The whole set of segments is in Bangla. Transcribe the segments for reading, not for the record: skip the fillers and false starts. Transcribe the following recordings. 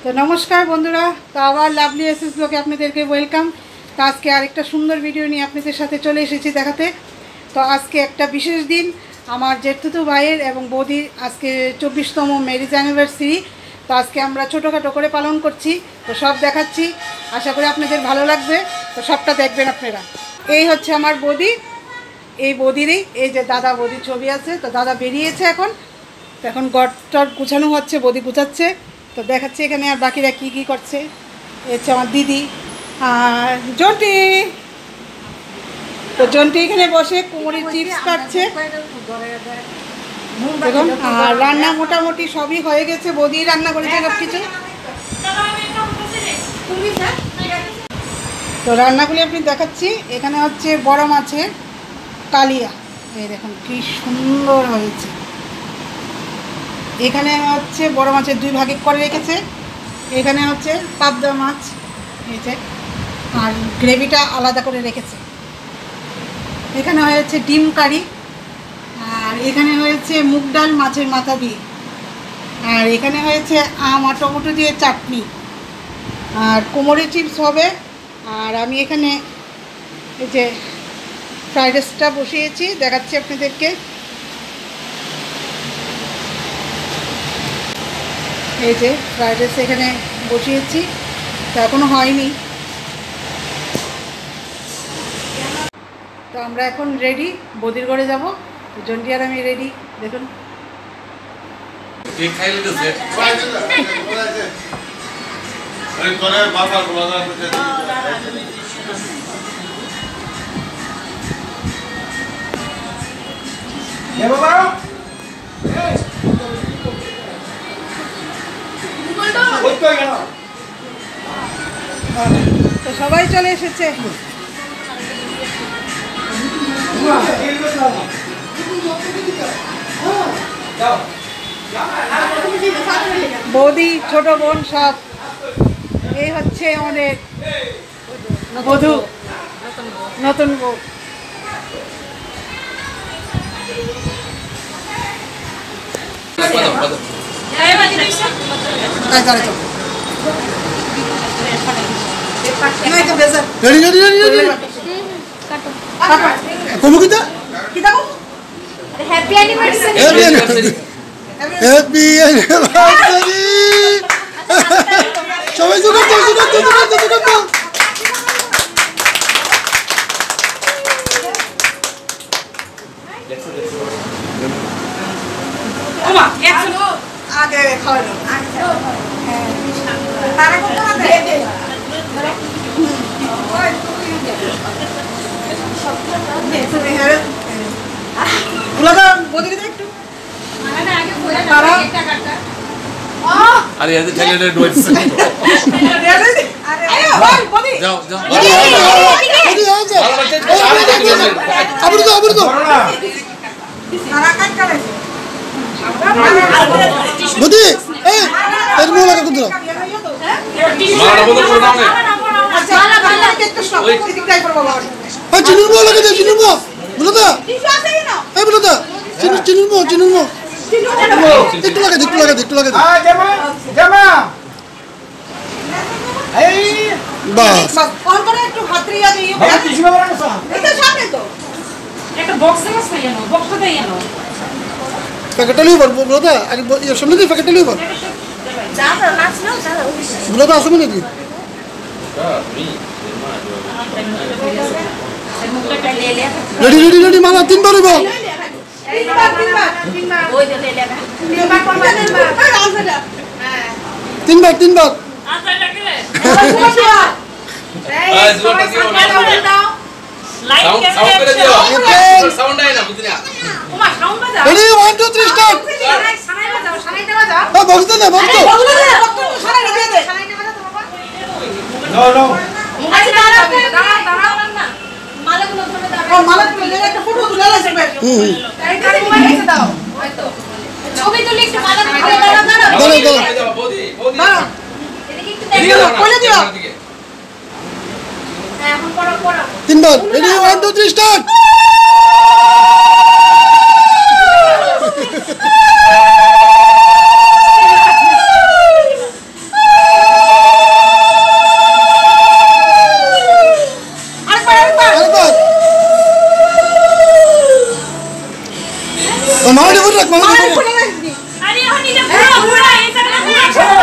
তো নমস্কার বন্ধুরা, তো আবার লাভলি এসএস ব্লগে আপনাদেরকে ওয়েলকাম। তো আজকে আরেকটা সুন্দর ভিডিও নিয়ে আপনাদের সাথে চলে এসেছি দেখাতে। তো আজকে একটা বিশেষ দিন, আমার জেঠতুতো ভাইয়ের এবং বৌদির আজকে 24তম ম্যারেজ অ্যানিভার্সারি। তো আজকে আমরা ছোটোখাটো করে পালন করছি, তো সব দেখাচ্ছি, আশা করি আপনাদের ভালো লাগবে। তো সবটা দেখবেন আপনারা। এই হচ্ছে আমার বৌদি, এই বৌদিরই এই যে দাদা বৌদির ছবি আছে। তো দাদা বেরিয়েছে এখন, তো এখন গড়টর গুছানো হচ্ছে, বৌদি গুছাচ্ছে। তো দেখাচ্ছি এখানে আর বাকিরা কি কি করছে। হচ্ছে আমার দিদি আর জন্টি। তো জন্টি এখানে বসে কুমড়ির চিপস কাটছে দেখুন। আর রান্না মোটামুটি সবই হয়ে গেছে, বৌদি রান্না করেছে সব কিছু। তো রান্নাগুলি আপনি দেখাচ্ছি। এখানে হচ্ছে বড় মাছের কালিয়া, এই দেখুন কি সুন্দর হয়েছে। এখানে হচ্ছে বড় মাছের দুই ভাগে করে রেখেছে। এখানে হচ্ছে পাবদা মাছ হয়েছে, আর গ্রেভিটা আলাদা করে রেখেছে। এখানে হয়েছে ডিম কারি, আর এখানে হয়েছে মুগ ডাল মাছের মাথা দিয়ে, আর এখানে হয়েছে আম আর টমেটো দিয়ে চাটনি, আর কুমড়োর চিপস হবে। আর আমি এখানে এই যে ফ্রাইড রাইসটা বসিয়েছি, দেখাচ্ছি আপনাদেরকে। এই যে ফ্রাইড রাইস এখানে বসিয়েছি, তো এখনও হয়নি। তো আমরা এখন রেডি, বদির ঘরে যাব। জন্টি আর আমি রেডি, দেখুন। তো সবাই চলে এসেছে। বৌদি, ছোট বোন সব। এই হচ্ছে আমাদের বধূ, নতুন বউ। Happy anniversary. সবাই জোগাড় দাও, জোগাড় দাও, জোগাড় দাও, জোগাড় দাও। আগে খাওয়ানো তারা করতে হবে। अरे ऐसे चले रे डोइट से जाओ जाओ বৌদি আয় যা। আবার তো, আবার তো। বৌদি, এই এর মুখ লাগা কিন্তু। मारा बोल कर नाम है হ্যাঁ, চিনুর মুখ লাগা দে, চিনুর মুখ। বলো তো, এই বলো তো, চিনুর মুখ, চিনুর মুখ। একটু লাগা দে, একটু লাগা দে, একটু লাগা দে। বাস। একটু হাত রিয়া দিয়ে সামনে তো একটা বক্স আছে না, বক্সটা দিয়ে নাও। প্যাকেটটা লিও বলো তো, আগে এর সামনে দিয়ে প্যাকেটটা লিও বল। যাও নাচ নাও, যাও। বলো তো আসবে নাকি? মুখটা লে লে। রেডি রেডি রেডি, মালা তিনবার হইব। ওই যে লে লে। তিনবার করবা, তিনবার। হ্যাঁ। তিনবার, তিনবার। আচ্ছা ডাকলে। आज जोर से দাও। লাইট साउंड করে দিও সাউন্ড আই না বুঝিনা ওমা সাউন্ড বাজাও। Ready 1 2 3 start. সানাই বাজাও, সানাইটা বাজাও। হ্যাঁ, বক্স দে না, বক্স দে। সানাইটা বাজাও তো বাবা। No no. আচ্ছা দাঁড়াও, দাঁড়াও, দাঁড়াও না। মালাগুলো ধরে দাঁড়াও। মালাগুলো লেগে একটা ফটো তুলে লাগবে। এইটা মোবাইল এসে দাও। হয়তো ছবি তুলি একটু মালাগুলো ধরে দাঁড়াও, দাঁড়াও। দাঁড়াও, দাঁড়াও। বৌদি বৌদি এদিকে একটু এদিকে দেখো। দাও বলে দিও। হ্যাঁ, এখন পড়ো, পড়ো। তিনবার। Ready 1 2 3 start. মালা খুলে না দিদি আরে এখন নিলে পুরো পুরো এই জায়গাটা আমি একসাথে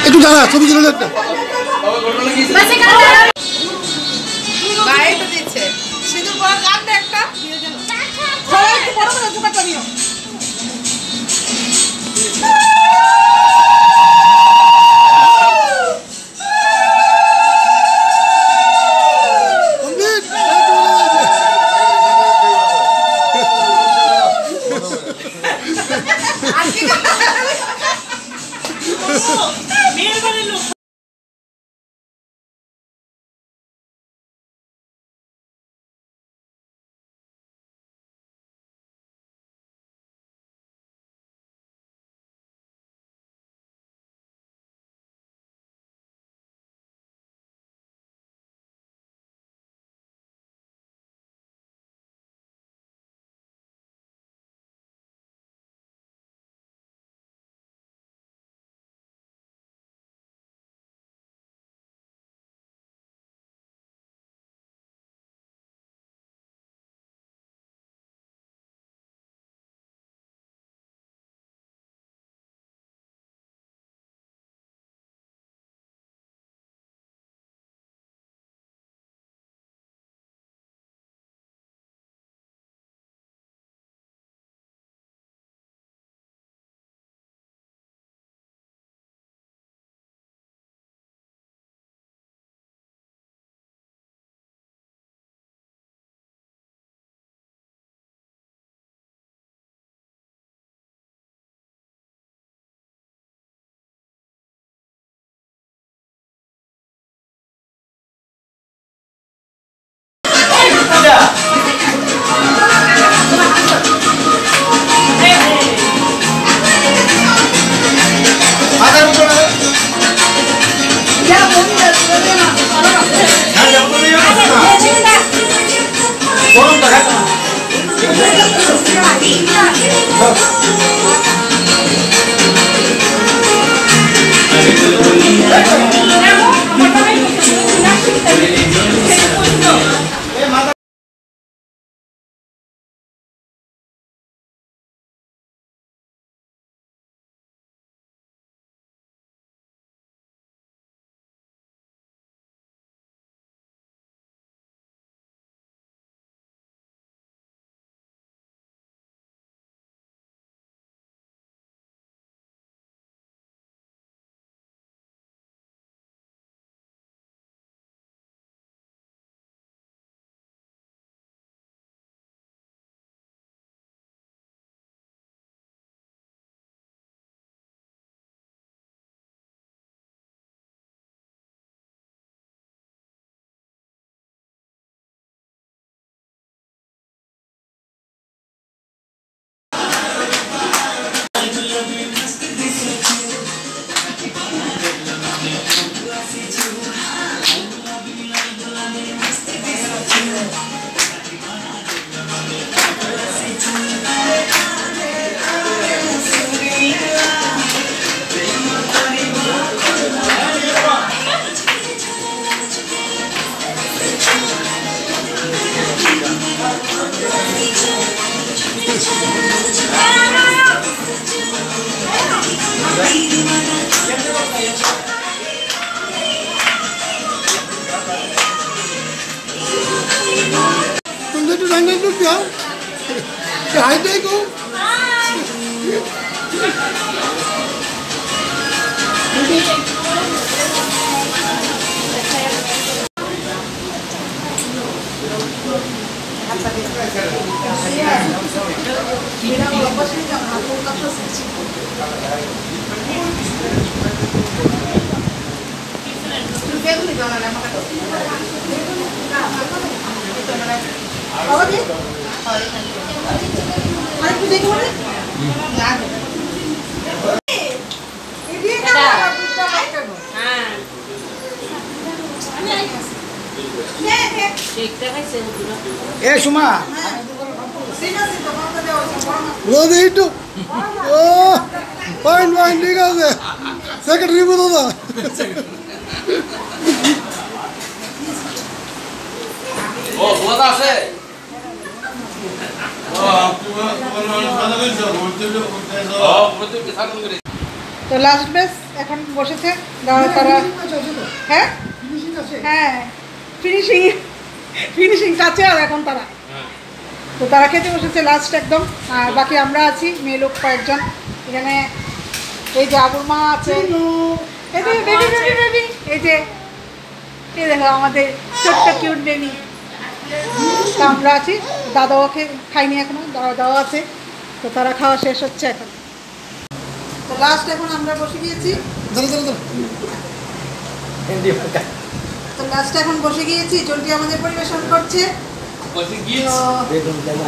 একটু দাঁড়া ছবি তুলে একটা গায়ে তো দিচ্ছে সিঁদুর পরা গান দে একটা সবাই একটু বড় করে জোগাড়টা নিও यार हाई टाई को এ সুমা वो दे इटू ओ फाइन फाइन ठीक আছে সেক্রেটারি বলো না ও বোদা আছে ও বুঝতে কি সাধন করে তো লাস্ট বেস এখন বসেছে তারা হ্যাঁ হ্যাঁ ফিনিশিং টাচে আর এখন তারা তো তারা খেতে বসেছে লাস্ট একদম আর বাকি আমরা আছি মেয়ে লোক কয়েকজন এখানে এই যে আবুর মা আছে এই যে বেবি বেবি বেবি এই যে এই দেখো আমাদের ছোট্ট কিউট বেবি তো আমরা আছি দাদাও খাইনি এখনো দাদাও আছে তো তারা খাওয়া শেষ হচ্ছে এখন তো লাস্ট এখন আমরা বসে গিয়েছি দাঁড়া দাঁড়া দাঁড়া তো লাস্ট এখন বসে গিয়েছি জলদি আমাদের পরিবেশন করছে বসে তো গিয়েছি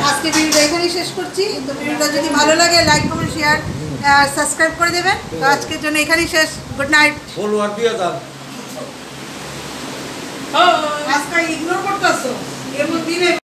আজকে ভিডিওটা এখানেই শেষ করছি তো ভিডিওটা যদি ভালো লাগে লাইক কমেন্ট শেয়ার সাবস্ক্রাইব করে দেবেন তো আজকের জন্য এখানেই শেষ গুড নাইট ফলোয়ার দিয়ে দাও আজকে ইগনোর করতেছো এর মধ্যে